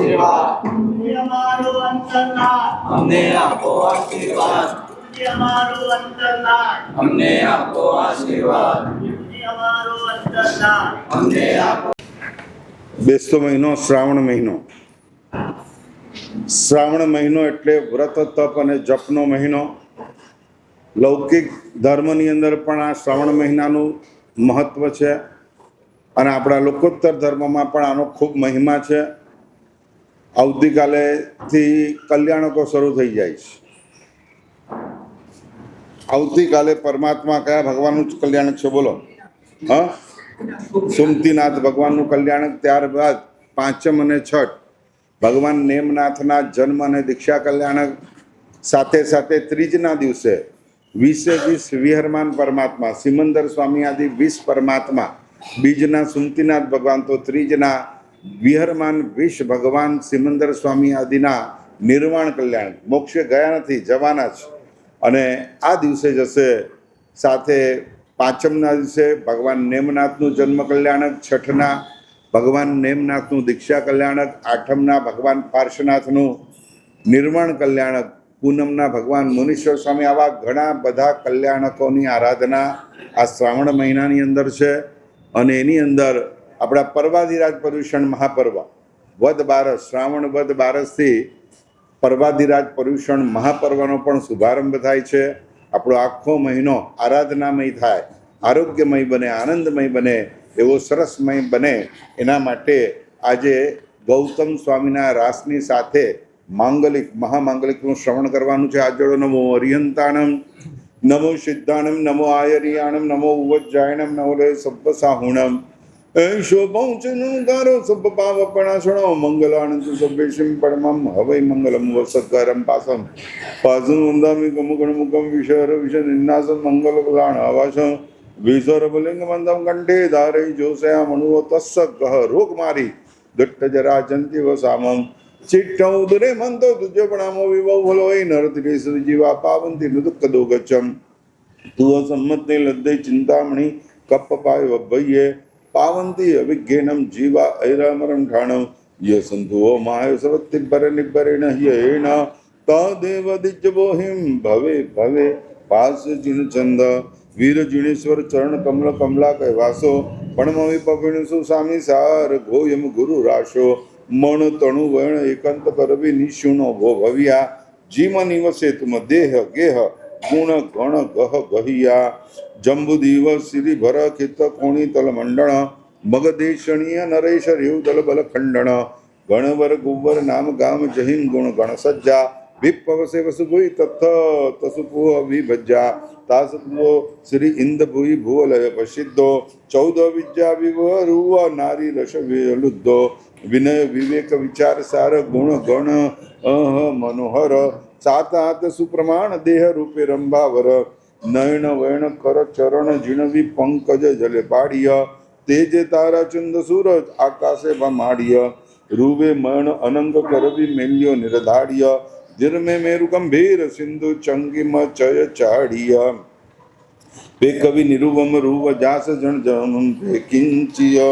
આશીર્વાદ, અમારો અંતરનાથ અમને આપો આશીર્વાદ, અમારો અંતરનાથ અમને આપો આશીર્વાદ, અમારો અંતરનાથ અમને આપો. બેસતો મહિનો શ્રાવણ મહિનો. શ્રાવણ મહિનો એટલે વ્રત તપ અને જપનો મહિનો. લૌકિક ધર્મની અંદર પણ આ શ્રાવણ મહિનાનું મહત્વ છે અને આપણા લોકોત્તર ધર્મમાં પણ આનો ખૂબ મહિમા છે. આવતીકાલેથી કલ્યાણકો શરૂ થઈ જાય છે. આવતીકાલે પરમાત્મા કયા ભગવાનનું કલ્યાણક છે બોલો? હા, સુમતીનાથ ભગવાનનું કલ્યાણક. ત્યારબાદ પાંચમ અને છઠ ભગવાન નેમનાથના જન્મ અને દીક્ષા કલ્યાણક. સાથે સાથે ત્રીજના દિવસે 20 વિહરમાન પરમાત્મા સિમંદર સ્વામી આદિ 20 પરમાત્મા. બીજના સુમતીનાથ ભગવાન તો ત્રીજના વિહરમાન 20 ભગવાન સિમંદર સ્વામી આદિના નિર્વાણ કલ્યાણ. મોક્ષે ગયા નથી, જવાના જ. અને આ દિવસે જશે. સાથે પાંચમના દિવસે ભગવાન નેમનાથનું જન્મ કલ્યાણક, છઠના ભગવાન નેમનાથનું દીક્ષા કલ્યાણક, આઠમના ભગવાન પાર્શ્વનાથનું નિર્વાણ કલ્યાણક, પૂનમના ભગવાન મુનીશ્વર સ્વામી. આવા ઘણા બધા કલ્યાણકોની આરાધના આ શ્રાવણ મહિનાની અંદર છે. અને એની અંદર આપણા પર્વાધિરાજ પર્યુષણ મહાપર્વ વદ બારસ, શ્રાવણ વદ બારસથી પર્વાધિરાજ પર્યુષણ મહાપર્વનો પણ શુભારંભ થાય છે. આપણો આખો મહિનો આરાધનામય થાય, આરોગ્યમય બને, આનંદમય બને, એવો સરસમય બને. એના માટે આજે ગૌતમ સ્વામીના રાસની સાથે માંગલિક મહામાંગલિકનું શ્રવણ કરવાનું છે. આજોડો નમો અરિહંતાણમ, નમો સિદ્ધાણમ, નમો આયરિયાણમ, નમો ઉવજ્જાયણમ, નમો લે સબ્બસાહુણમ, શોભંચનુકારો સબ્બ પાવપણાસણો મંગલાનંદ સભ્યેશિમ પરમમ હવૈ મંગલમ વસત્કારમ પાસમ પાસમ વંદામિ ગમગણમુખમ વિશર વિષ નિન્નાસમ મંગલ કલાણ આવાસમ વિસર્વલિંગ મંદમ કંઠે ધારૈ જોસયા મનુઓ તસ્સ ગહ રોગ મારી દટ્ટ જરા જંતિ વસામમ ચિટ્ટૌ ઉદરે મંતો તુજ્ય પ્રણામો વિવૌ ભલોય નરતિરે જીવા પાવંતિ દુઃખ દો ગચ્છમ તુઅ સંમતે લદ્દૈ ચિંતામણી કપ્પપાય વભ્યે પાવંતી અવિજ્ઞેનમ જીવા ઐરામરમ ઠાણમ યસંતુઓ માય સવત્તિબ્બર નિબ્બરેણ હ્યેન તદેવ દિજ્જબોહિમ ભવે ભવે પાસ જીન ચંદ વીર જીણેશ્વર ચરણ કમલ કમલા કૈવાસો પણમવિ પવિણસુ સામી સાર ગોયમ ગુરુ રાશો મણ તણુ વર્ણ એકાંત કરવી નિશુણો ભો ભવ્યા જીમ નિવસે તુમ દેહ ગેહ ગુણ ગણ ગહ ગહિયા જંબુદીવ શ્રી ભર ખિત કોણી તલ મંડળ મગદેશણીય નરેશ રેવ દલ બલ ખંડણ ગણવર ગુવર નામ ગામ જહિમ ગુણ ગણ સજ્જા વિપવસે વસુભુઈ તથ તસુપુ વિભજ્જા તાસત્વો શ્રી ઇન્દ્રભુઈ ભુવલય પ્રસિદ્ધો 14 વિદ્યા વિવરુવ નારી રસ વિલુદ્ધો વિનય વિવેક વિચાર સાર ગુણ ગણ મનોહર સાત હાથ સુપ્રમાણ દેહ રૂપે રંભાવર નયન વયણ કર ચરણ જીણવી પંકજ જલે પાડિય તેજ તારા ચંદ સૂરજ આકાશે ભમાડિય રૂવે મણ અનંગ કરવી મેલ્યો નિરધાડિય ધીરમે મેરુ ગંભીર સિંધુ ચંગીમ ચય ચાડિય બે કવિ નિરુવમ રૂવ જાસ જણ જમ કિંચિય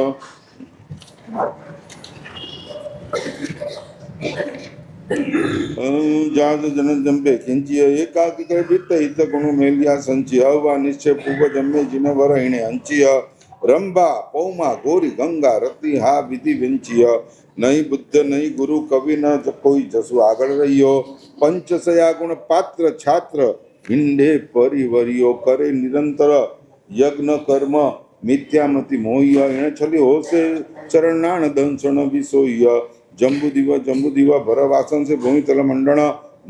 જાત જન જંબે કિંચિય એકાકી કરે વિત્ત હિત ગુણ મેલિયા સંચિય અવા નિશ્ચય પૂવ જમે જીન વરહિણે અંચિય રંભા પૌમા ગોરી ગંગા રતિ હા વિધિ વિંચિય નહીં બુદ્ધ નહીં ગુરુ કવિ ન કોઈ જસુ આગળ રહ્યો પંચસયા ગુણ પાત્ર છાત્ર હિંડે પરિવર્યો કરે નિરંતર યજ્ઞ કર્મ મિથ્યામતી મોહ્ય એણે છલી હોશે ચરણાણ દંસણ વિસોય જંબુદીવ ભર વાસન સે ભૂમિ તલ મંડણ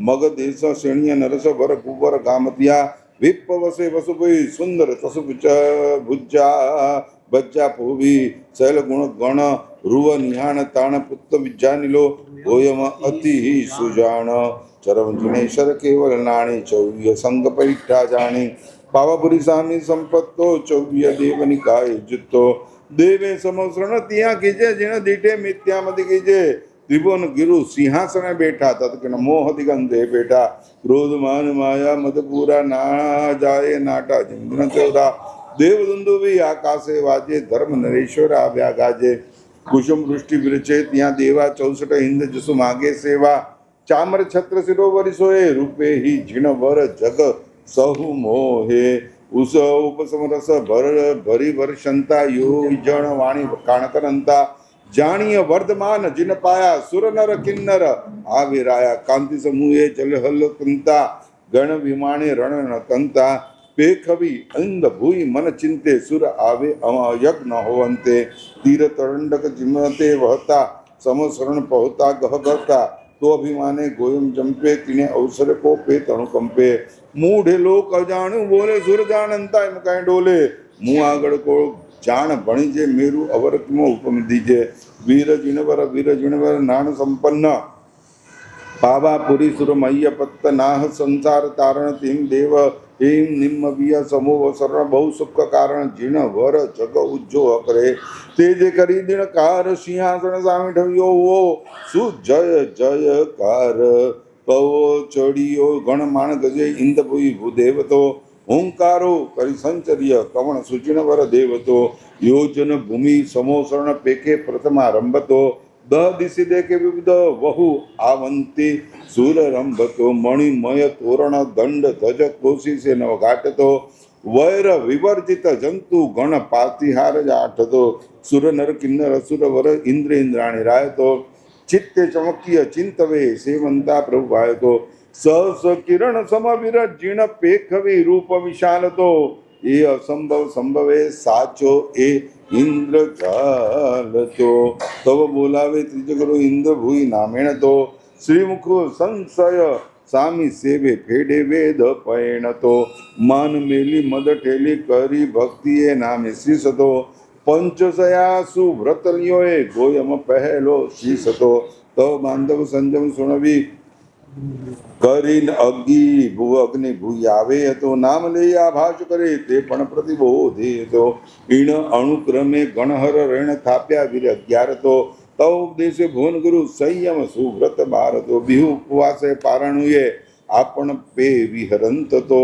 મગ દેશ શ્રેણીય નરસ ભર કુંવર ગામતિયા વિપ વસે વસુભઈ સુંદર તસુ ભુજા બચ્ચા ભૂવી શૈલ ગુણ ગણ રૂવ નિહાણ તાણ પુત્ર વિજ્ઞાનિલો ગોયમ અતિ સુજાણ ચરમ જિનેશ્વર કેવલ નાણી ચૌવ્ય સંગ પૈઠા જાણી પાવાપુરી સામી સંપત્તો ચૌવ્ય દેવની કાય જુત્તો દેવે સમસરણ ત્યાં કીજે જીણ દીઠે મિથ્યામતી કીજે ત્રિભુવન ગિરુ સિંહાસને બેઠા તત્કન મોહ દિગંધે બેઠા ક્રોધમાન માયા મદપૂરા ના જાય નાટા જિંદ્ર ચોરા દેવદુંદુભી આકાશે વાજે ધર્મ નરેશ્વર આવ્યા ગાજે કુસુમ વૃષ્ટિ વિરચે ત્યાં દેવા 64 હિન્દ જસુ માગે સેવા ચામર છત્ર શિરો વરિસોએ રૂપે હિ જીણ વર જગ સહુ મોહે ઉસ ઉપસમરસ ભરી વર્ષંતા યો જણ વાણી કાણકરંતા જાણીય વર્ધમાન જીન પાયા સુર નર કિન્નર આવિરાયા કાંતિ સમૂહે જલહલ કંતા ગણ વિમાણે રણ કંતા પેખવી અંધ ભૂઈ મન ચિંતે સુર આવે યજ્ઞ હોવંતે તીર તરંડક જીમતે વહતા સમસરણ પહોતા ગહગતા તો અભિમાને ગોયમ જંપે તીને અવસર કો પે તણુ કંપે મૂઢે લોક અજાણ્યું બોલે સુર જાણંતા એમ કાંઈ ડોલે મું આગળ કો જાણ ભણી જે મેરુ અવરતમાં ઉપમ દીજે વીર જીણવર નાણ સંપન્ન પાવા પુરી સુર મય્ય પત્ત નાહ સંસાર તારણ તીમ દેવ હિમ નિમ્મ વિય સમૂહ શરણ બહુ સુખ કારણ જીણ વર જગ ઉજ્જો કરે તેજે કરી દિણકાર સિંહાસન સામે ઠવ્યો ઓ સુ જય જયકાર પવો ચડિયો ગણ માણ ગજે ઇન્દ ભૂઈ ભૂદેવતો ઓંકારો કરી સંચર્ય કવણ સુચિણ વર દેવતો યોજન ભૂમિ સમોસરણ પેકે પ્રથમારંભતો દહ દિશી દેખે વિવિધ વહુ આવંતી સુર રંભતો મણિમય તોરણ દંડ ધ્વજ કોશિશે નવ ઘાટતો વૈર વિવર્જિત જંતુ ગણ પાતિહાર જ આઠતો સુર નર કિન્નર અસુર વર ઇન્દ્ર ઇન્દ્રાણી રાયતો ચિત્તે ચમકીય ચિંતવે સેવંતા પ્રભુ ભાયતો સહસ કિરણ સમવિર જીણ પેખવી રૂપ વિશાલતો એ અસંભવ સંભવે સાચો એ ઇન્દ્ર જાલતો તવ બોલાવે ત્રિજગરો ઇન્દ્ર ભૂઈ નામેણ તો શ્રીમુખ સંશય સામી સેવે ફેડે વેદ પૈણતો માન મેલી મદ ઠેલી કરી ભક્તિએ નામે શીસતો પંચસયાસુ વ્રતલ્યોએ ગોયમ પહેલો શીસતો તવ બાંધવ સંજમ સુણવી કરીને અગ્નિ ભૂઈ આવે હતો નામ લઈ આભાસ કરે તે પણ પ્રતિબોધે હતો ઈણ અણુક્રમે ગણહર રેણ થાપ્યા વીર 11 તો તવ ઉપદેશે ભુવન ગુરુ સંયમ સુવ્રત ભારતો બિહુ ઉપવાસે પારણુએ આપણ પે વિહરંત તો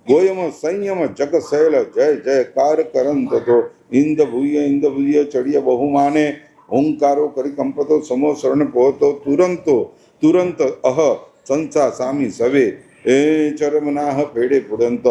ગોયમ સંયમ જગ શૈલ જય જયકાર કરંત તો ઇન્દ ભૂય ચડિય બહુમાને ઓંકારો કરી કંપતો સમો શરણ પહોતો તુરંત અહ સંસા સામી સવે એ ચરમનાહ પેડે પુડંત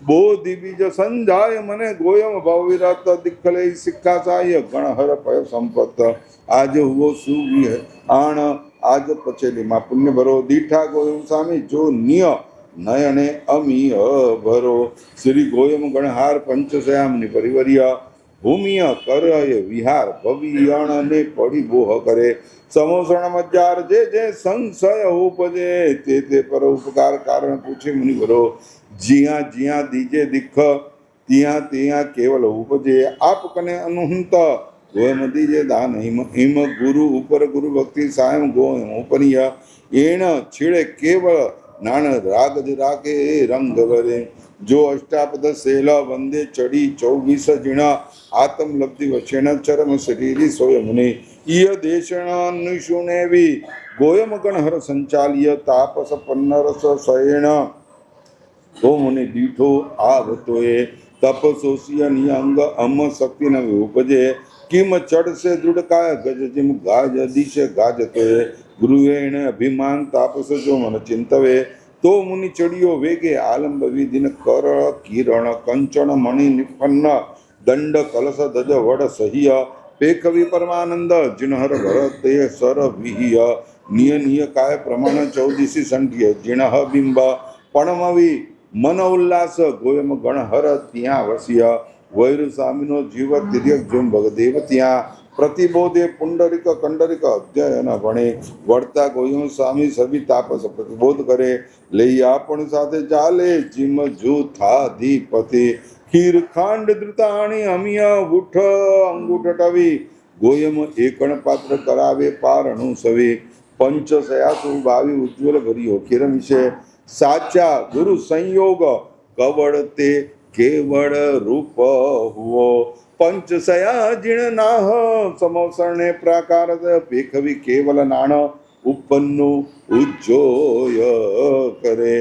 બોધિ બીજ સંજાય મને ગોયમ ભવિરત દિખલે સિક્ખા સાય ગણહર પય સંપત આજ હુઓ સુવિ આણ આજ પચેલીમાં પુણ્ય ભરો દીઠા ગોયમ સામી જો નિય નયને અમીય ભરો શ્રી ગોયમ ગણહાર પંચસયામની પરિવર્ય ભૂમિય કરય વિહાર ભવિયણ ને પડી બોહ કરે સમોસણ મજાર જે સંશય ઉપજે તે પર ઉપકાર કારણ પૂછે મુનિવરો જ્યાં દીજે દીખ ત્યાં કેવલ ઉપજે આપ કને અનુહંત ગોયમ દીજે દાન હિમ ગુરુ ઉપર ગુરુ ભક્તિ સાયમ ગોયમ ઉપનિય એણ છેડે કેવળ નાણ રાગ રાખે રંગ વરે જો અષ્ટાપદ સેલા વંદે ચડી 24 જીણા આત્મ લબ્ધિ વચેણ ચરમ શરીરી સોય મુનિ ઈય દેશણ નિશુનેવી ગોયમ ગણહર સંચાલ્ય તાપસ પન્નરસ શયણ તો મુનિ દીઠો આવતોએ તપસોસિય નિયંગ અમ શક્તિ ન ઉપજે કિમ ચડશે દૃઢકાય ગજ જીમ ગાજ દિશે ગાજતોએ ગુરુએણ અભિમાન તાપસ જો મન ચિંતવે તો મુનિ ચડિયો વેગે આલંબ વિધિન કર કિરણ કંચન મણિ નિપન્ન દંડ કલશ ધજ વડ સહ્ય પેખવી પરમાનંદ જીણહર ભરતે સર વિહિય નિય કાય પ્રમાણ 14 સંઠ્ય જીણહ બિંબ પણમવી મન ઉલ્લાસ ગોયમ ગણહર ત્યાં વસ્ય વૈર સ્વામીનો જીવ તિર્યક જોમ ભગદેવ ત્યાં પ્રતિબોધે પુંડરિક કંડરિક અધ્યયન ભણે વળતા ગોયમ સ્વામી સભી તાપસ પ્રતિબોધ કરે લઈ આપણ સાથે ચાલે જીમ જૂથાધિપતિ ખીરખાંડ ધૃતાણી અમિયા ઉઠ અંગુઠ ટવી ગોયમ એકણ પાત્ર કરાવે પારણું સવે પંચ સયાસુ ભાવી ઉજ્જવલ ભર્યો કિરણ વિશે સાચા ગુરુ સંયોગ કવળ તે કેવળ રૂપ હુઓ પંચ સયા જીણ નાહ સમોસરણે પ્રાકાર પેખવી કેવલ નાણ ઉપન્નું ઉજ્જોય કરે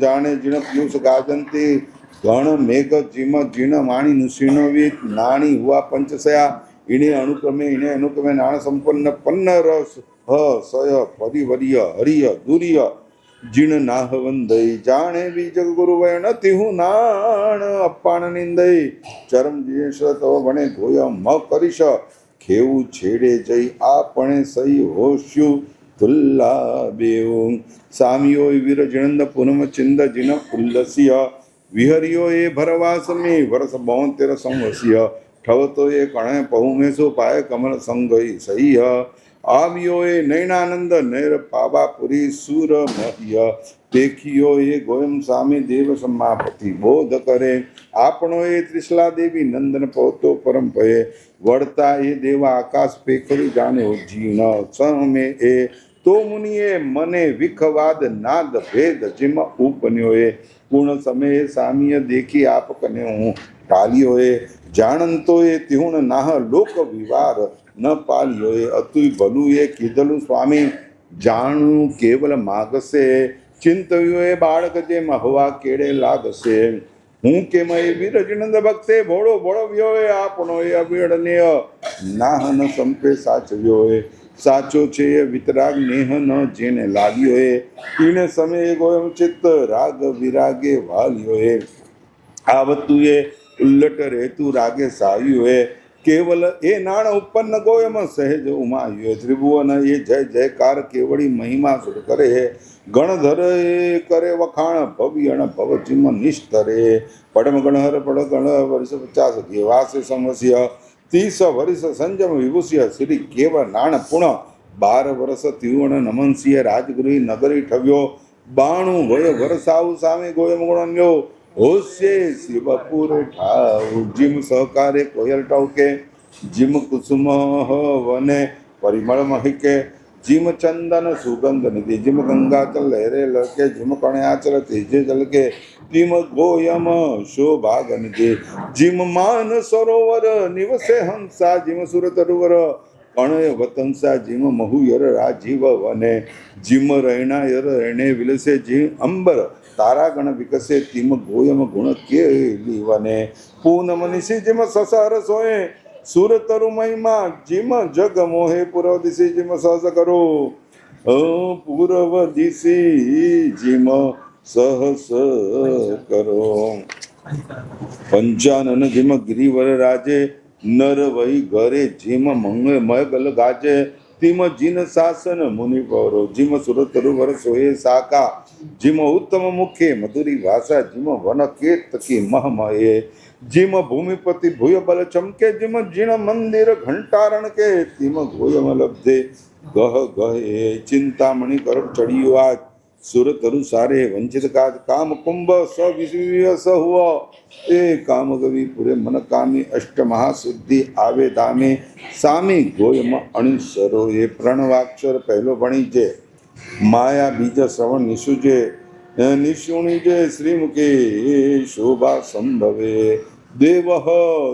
જાણે જીણ પિયુષ ગાજંતી ગણ મેઘ જીમ જીણ માણી નુસીણવી નાણી હુઆ પંચસયા ઇણે અનુક્રમે નાણ સંપન્ન પન્ન રસ હ સય પરિવર્ય હરિય દુર્ય જીણ નાહ વંદય જાણે બીજ ગુરુ વયન તિહુ નાણ અપાણ નિંદય ચરમ જીશ તવ ભણે ધોય મ કરીશ ખેવું છેડે જઈ આપણે સહી હોશ્યુ તુલ્લા બેઉ સામિયો વીર જિણંદ પૂનમ ચિંદ જીન ઉલ્લસ્ય વિહર્યો એ ભરવાસમે વર્ષ 72 સંવસ્ય ઠવતો એ કણે પહુમેશો પાય કમલ સંગઈ સહ્ય આવ્યો એ નૈનાનંદ નૈર પાવાપુરી સુર મહ્ય દેખિયો એ ગોયમ સામે દેવ સમાપતિ બોધ કરે આપણો એ ત્રિશલા દેવી નંદન પહોતો પરમ ભયે વળતા એ દેવા આકાશ પેખરી જાણ્યો જીણ સમે એ તો મુનિએ મને વિખવાદ નાદ ભેદ જીમ ઉપન્યો એ પૂર્ણ સમયે સામીય દેખી આપ કને હું ટાલ્યો એ જાણંતો એ તિહુણ નાહ લોક વિવાર ન પાલ્યો એ અતુય ભલું એ કીધલું સ્વામી જાણું કેવલ માગશે ચિંતવ્યો એ બાળક જે મહવા કેળે લાગશે હું કે મય વિરજનંદ ભક્તે ભોળો ભોળવ્યો એ આપણો એ અવિડનેય નાહ ન સંપે સાચવ્યો એ સાચો છે એ વિતરાગ નેહ ન જેને લાગ્યો એ પીણે સમયે ગોયમ ચિત્ત રાગ વિરાગે વાલ્યો એ આવતું એ ઉલ્લટ રહેતું રાગે સાયું એ કેવલ એ નાણ ઉત્પન્ન ગોયમ સહેજ ઉમાયું ત્રિભુવન એ જય જયકાર કેવળી મહિમા સુર કરે ગણધર એ કરે વખાણ ભવ્યણ ભવચિમ નિષ્ઠરે પડમ ગણહર પડ ગણ વર્ષ 50 વાસે સંવસ્ય 30 વર્ષ સંજમ વિભૂષ્ય શ્રી કેવળ નાણ પુણ 12 વર્ષ તિવણ નમનસિંહ રાજગૃહી નગરી ઠવ્યો 92 વય વરસાવ સામે ગોયમ ગુણન્યો હોશે શિવપુર ઠાવ જીમ સહકારે કોયલ ટવકે જીમ કુસુમ વને પરિમળ મહિકે જીમ ચંદન સુગંધ નિધિ જીમ ગંગાચલ લહેરે લડકે જીમ કણ્યાચલ તેજે જલકે જીમ ગોયમ શોભાગ નિધિ જીમ માન સરોવર નિવસે હંસા જીમ સુર તરુવર કણય વતંસા જીમ મહુયર રાજીવ વને જીમ રૈણાયર રૈણે વિલસે જીમ અંબર તારાગણ વિકસે તીમ ગોયમ ગુણ કે લીવને પૂનમ નિશી જીમ સસર સોએ સુર તરુ મહિમા જીમ જગ મોહે પૂર્વ દિશી જીમ સહસ કરો પૂર્વ દિશી જીમ સહસ કરો પંચાનન જીમ ગિરિવર રાજે નર વહી ઘરે જીમ મગલ ગાજે તિમ જીન શાસન મુનિ પૌરો જીમ સુરત તરુવર સોએ સાકા જીમ ઉત્તમ મુખે મધુરી ભાષા જીમ વન કેતકી મહમયે જીમ ભૂમિપતિ ભૂય બલ ચમકે જીમ જીણ મંદિર ઘંટારણ કે તિમ ગોયમ લબ્ધે ગહ ગહે ચિંતામણી કરપ ચડિયો આજ સુરત તરુ સારે વંચિત કાજ કામ કુંભ સવિશ્વ્ય સહુવ એ કામ ગવી પુરે મન કામી અષ્ટ મહાશુદ્ધિ આવે ધામે સામી ગોયમ અણિસરો એ પ્રણવાક્ષર પહેલો ભણી છે માયા બીજ શ્રવણ નિશુજે નિશુણી જે શ્રીમુખે શોભા સંભવે દેવ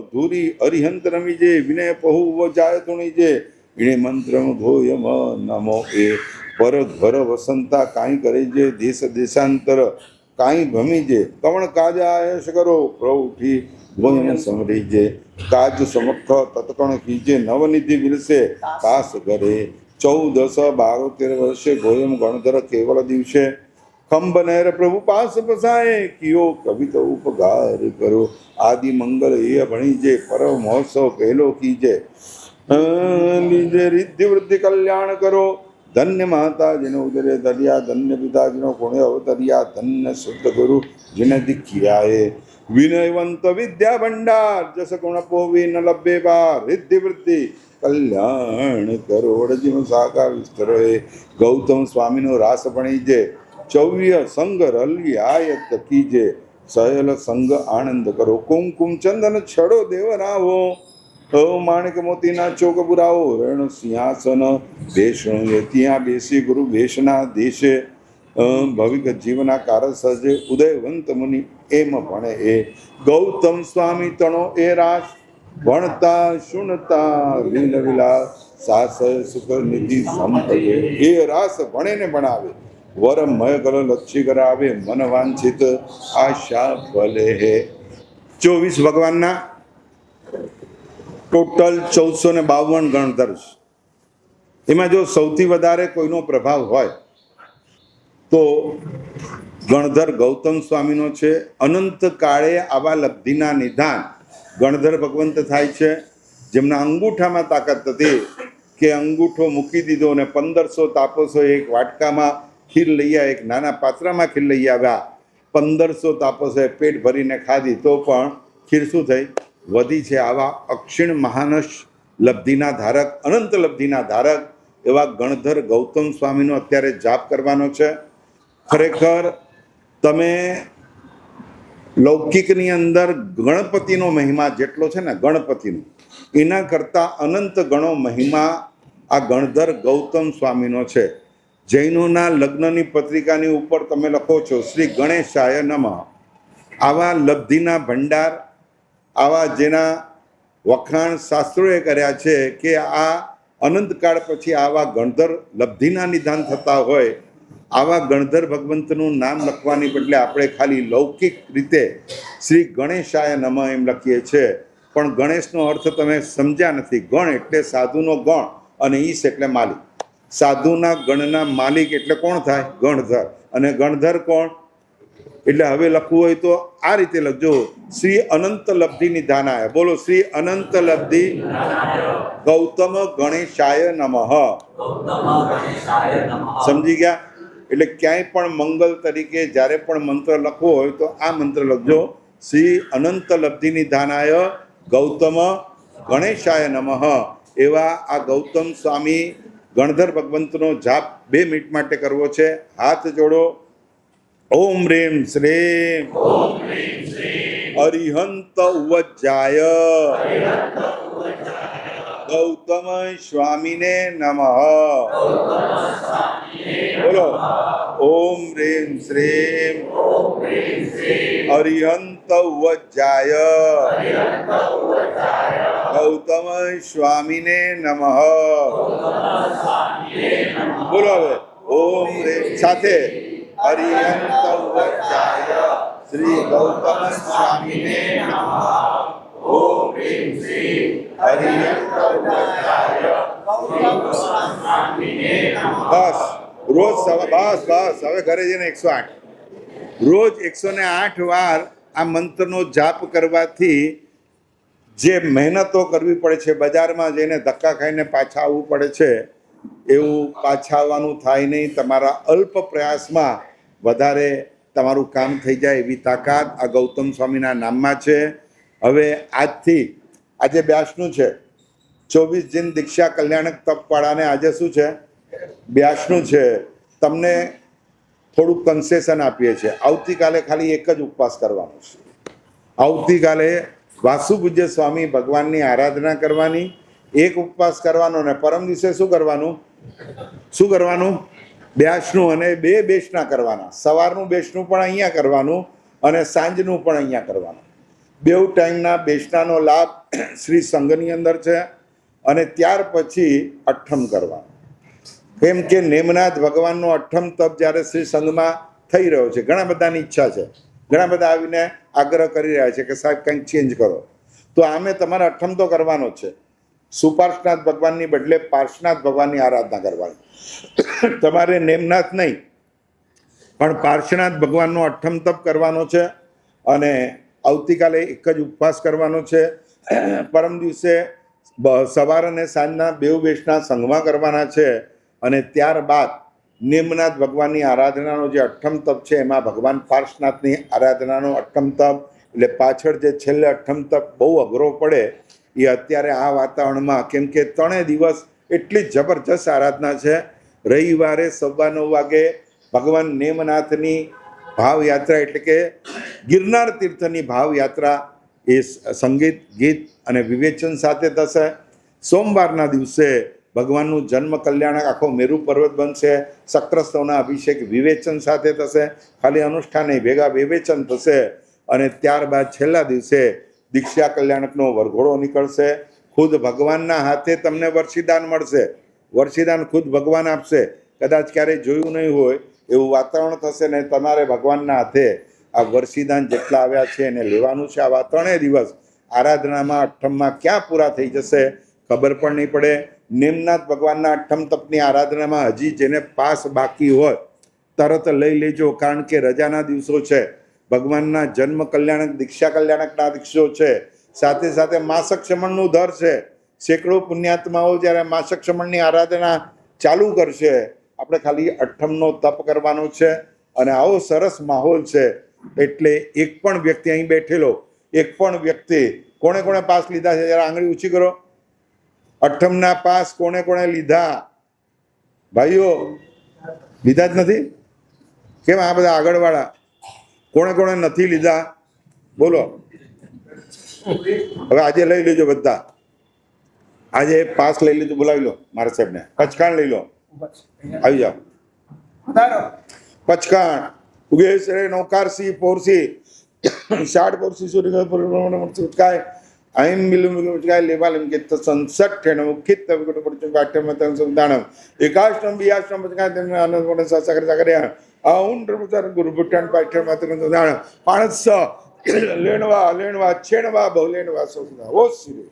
ધુરી અરિહંત રમીજે વિનય પહુ જાય તુણીજે ઇણે મંત્ર ગોયમ નમો એ પર ઘર વસંતા કાંઈ કરે છે દેશ દેશાંતર કાંઈ ભમી છે કવણ કાજ આયશ કરો પ્રૌઠી ગોયમ સમરી છે કાજ સમખ તત્કણ કીજે નવનિધિ વિલસે કાસ કરે 14 12 13 વર્ષે ગોયમ ગણધર કેવળ દિવસે ખંભ નહેર પ્રભુ પાસ પસાય કિયો કવિત ઉપગાર કરો આદિ મંગલ એ ભણી છે પરમ મહોત્સવ પહેલો કીજે લીજે રિદ્ધિ વૃદ્ધિ કલ્યાણ કરો ધન્ય માતા જેને ઉદરે દરિયા ધન્ય પિતા જેનો કોણે અવતર્યા ધન્ય શુદ્ધ ગુરુ જેને દીખ્યાએ વિનયવંત વિદ્યા ભંડાર જસ ગુણ પોવી ન લભ્ય પાર રિદ્ધિ વૃદ્ધિ કલ્યાણ કરોડ જીવ સાકાર વિસ્તરોએ ગૌતમ સ્વામીનો રાસ ભણી જે ચૌવ્ય સંગ રલ્યાયત કીજે સયલ સંગ આનંદ કરો કુમકુમ ચંદન છડો દેવ રાવો માણિક મોતીના ચોક પુરાવો રણ સિંહાસન બેસણું ત્યાં બેસી ગુરુ બેસના દેશે ભવિક જીવના કાર સજે ઉદયવંત મુનિ એમ ભણે એ ગૌતમ સ્વામી તણો એ રાસ ભણતા શુણતા લીલ વિલાસ સાસય સુખ નિધિ સંપદે એ રાસ ભણે ને ભણાવે વર મય કલ લક્ષી કરાવે મન વાંછિત આશા ભલે હે 24 ભગવાનના ટોટલ 1452 ગણધર છે. એમાં જો સૌથી વધારે કોઈનો પ્રભાવ હોય તો ગણધર ગૌતમ સ્વામીનો છે. અનંત કાળે આવા લબ્ધિના નિધાન ગણધર ભગવંત થાય છે, જેમના અંગૂઠામાં તાકાત હતી કે અંગૂઠો મૂકી દીધો અને 1500 તાપસો એક વાટકામાં ખીર લઈ આવ્યા, એક નાના પાત્રમાં ખીર લઈ આવ્યા, 1500 તાપસોએ પેટ ભરીને ખાધી તો પણ ખીર શું થઈ? વધી છે. આવા અક્ષીણ મહાનશ લબ્ધિના ધારક, અનંત લબ્ધિના ધારક એવા ગણધર ગૌતમ સ્વામીનો અત્યારે જાપ કરવાનો છે. ખરેખર તમે લૌકિકની અંદર ગણપતિનો મહિમા જેટલો છે ને, ગણપતિનો એના કરતાં અનંત ગણો મહિમા આ ગણધર ગૌતમ સ્વામીનો છે. જૈનોના લગ્નની પત્રિકાની ઉપર તમે લખો છો શ્રી ગણેશાય નમઃ. આવા લબ્ધિના ભંડાર, આવા જેના વખાણ શાસ્ત્રોએ કર્યા છે કે આ અનંતકાળ પછી આવા ગણધર લબ્ધિના નિધાન થતા હોય, આવા ગણધર ભગવંતનું નામ લખવાની બદલે આપણે ખાલી લૌકિક રીતે શ્રી ગણેશાય નમઃ એમ લખીએ છીએ, પણ ગણેશનો અર્થ તમે સમજ્યા નથી. ગણ એટલે સાધુનો ગણ અને ઈશ એટલે માલિક. સાધુના ગણના માલિક એટલે કોણ થાય? ગણધર. અને ગણધર કોણ? એટલે હવે લખવું હોય તો આ રીતે લખજો, શ્રી અનંત લબ્ધિ નિધાનાય. બોલો, શ્રી અનંત લબ્ધિ ગૌતમ ગણેશાય નમઃ. સમજી ગયા? એટલે ક્યાંય પણ મંગલ તરીકે જ્યારે પણ મંત્ર લખવો હોય તો આ મંત્ર લખજો, શ્રી અનંત લબ્ધિ નિધાનાય ગૌતમ ગણેશાય નમઃ. એવા આ ગૌતમ સ્વામી ગણધર ભગવંતનો જાપ 2 મિનિટ માટે કરવો છે. હાથ જોડો. ઓમ રેમ શ્રેમ અરિહંત ઉવજ્જાય ગૌતમ સ્વામીને નમઃ. બોલો, ઓમ રેમ શ્રેમ અરિહંત ઉવજ્જાય ગૌતમ સ્વામીને નમઃ. બોલો હવે, ઓમ રેમ સાથે અરિહંત ઉવજ્જાય શ્રી ગૌતમ સ્વામીને નમઃ. ઓમ રેમ શ્રીમ અરિહંત ઉવજ્જાય ગૌતમ સ્વામીને નમઃ. બસ રોજ બસ હવે ઘરે જઈને 108 રોજ 108 વાર આ મંત્રનો જાપ કરવાથી જે મહેનતો કરવી પડે છે, બજારમાં જઈને ધક્કા ખાઈને પાછા આવવું પડે છે, એવું પાછા આવવાનું થાય નહીં. તમારા અલ્પ પ્રયાસમાં વધારે તમારું કામ થઈ જાય એવી તાકાત આ ગૌતમ સ્વામીના નામમાં છે. હવે આજથી, આજે બ્યાસનું છે, 24 જિન દીક્ષા કલ્યાણક તપવાળાને આજે શું છે? બ્યાસનું છે. તમને થોડુંક કન્સેશન આપીએ છીએ. આવતીકાલે ખાલી એક જ ઉપવાસ કરવાનો છે. આવતીકાલે વાસુ પૂજ્ય સ્વામી ભગવાનની આરાધના કરવાની, એક ઉપવાસ કરવાનો, ને પરમ દિવસે શું કરવાનું? બ્યાસનું. અને 2 બેસના કરવાના. સવારનું બેસનું પણ અહીંયા કરવાનું અને સાંજનું પણ અહીંયા કરવાનું. 2 ટાઈમના બેસનાનો લાભ શ્રી સંઘની અંદર છે. અને ત્યાર પછી અઠ્ઠમ કરવાનું. કેમ કે નેમનાથ ભગવાનનો અઠ્ઠમ તપ જ્યારે શ્રી સંઘમાં થઈ રહ્યો છે, ઘણા બધાની ઈચ્છા છે, ઘણા બધા આવીને આગ્રહ કરી રહ્યા છે કે સાહેબ કંઈક ચેન્જ કરો. તો આમે તમારે અઠ્ઠમ તો કરવાનો જ છે. સુપાર્શનાથ ભગવાનની બદલે પાર્શનાથ ભગવાનની આરાધના કરવાની. તમારે નેમનાથ નહીં પણ પાર્શનાથ ભગવાનનો અઠ્ઠમ તપ કરવાનો છે. અને આવતીકાલે એક જ ઉપવાસ કરવાનો છે. પરમ દિવસે સવાર અને સાંજના 2 બેસના સંઘમાં કરવાના છે. અને ત્યારબાદ નેમનાથ ભગવાનની આરાધનાનો જે અઠ્ઠમ તપ છે એમાં ભગવાન પાર્શનાથની આરાધનાનો અઠ્ઠમ તપ, એટલે પાછળ જે છેલ્લે અઠ્ઠમ તપ બહુ અઘરો પડે એ અત્યારે આ વાતાવરણમાં, કેમ કે 3 દિવસ એટલી જબરજસ્ત આરાધના છે. રવિવારે 9:15 વાગે ભગવાન નેમનાથની ભાવયાત્રા, એટલે કે ગિરનાર તીર્થની ભાવયાત્રા એ સંગીત, ગીત અને વિવેચન સાથે થશે. સોમવારના દિવસે ભગવાનનું જન્મ કલ્યાણક આખો મેરુ પર્વત બનશે. શક્રસ્તવના અભિષેક વિવેચન સાથે થશે. ખાલી અનુષ્ઠાન નહીં, ભેગા વિવેચન થશે. અને ત્યારબાદ છેલ્લા દિવસે દીક્ષા કલ્યાણકનો વરઘોડો નીકળશે. ખુદ ભગવાનના હાથે તમને વર્ષીદાન મળશે. વર્ષીદાન ખુદ ભગવાન આપશે. કદાચ ક્યારેય જોયું નહીં હોય એવું વાતાવરણ થશે ને તમારે ભગવાનના હાથે આ વર્ષીદાન જેટલા આવ્યા છે એને લેવાનું છે. આવા 3 દિવસ આરાધનામાં અઠ્ઠમમાં ક્યાં પૂરા થઈ જશે ખબર પણ નહીં પડે. નિમનાથ ભગવાનના અઠ્ઠમ તપની આરાધનામાં હજી જેને પાસ બાકી હોય તરત લઈ લેજો, કારણ કે રજાના દિવસો છે. ભગવાનના જન્મ કલ્યાણક દીક્ષા કલ્યાણકના દિવસો છે. સાથે સાથે માસક શમણનું દર છે. સેંકડો પુણ્યાત્માઓ જ્યારે માસક શમણની આરાધના ચાલુ કરશે, આપણે ખાલી અઠ્ઠમનો તપ કરવાનો છે. અને આવો સરસ માહોલ છે. એટલે એક પણ વ્યક્તિ અહીં બેઠેલો એક પણ વ્યક્તિ કોણે કોણે પાસ લીધા છે જરા આંગળી ઊંચી કરો. અઠ્ઠમના પાસ કોણે કોણે લીધા? ભાઈઓ લીધા જ નથી? કેમ આ બધા આગળવાળા કોણે કોણે નથી લીધા બોલો? હવે આજે લઈ લેજો બધા. આજે પાસ લઈ લીધું, બોલાવી લો મારા સાહેબને. પચકાણ લઈ લો, આવી જાઓ. પચકાણ ઉગેશ રે નૌકારસી પોરસી 60 પોરસી સુધી કાય આઈમ મિલું કાય લેવા લેમ કે સંસઠ ઠેણ મુખિત વિકટ પડતું પાઠ્યમતં સંતાનમ એકાષ્ટમ બિયાષ્ટમ પચકાય તેમને આનંદ વણ સાકર સાકર્યા આઉન્ડ પ્રચાર ગુરુ ભટ્ટાન પાઠ્યમતં સંતાન 500 લેણવા લેણવા છેણવા બહુ લેણવા સોના ઓ શ્રી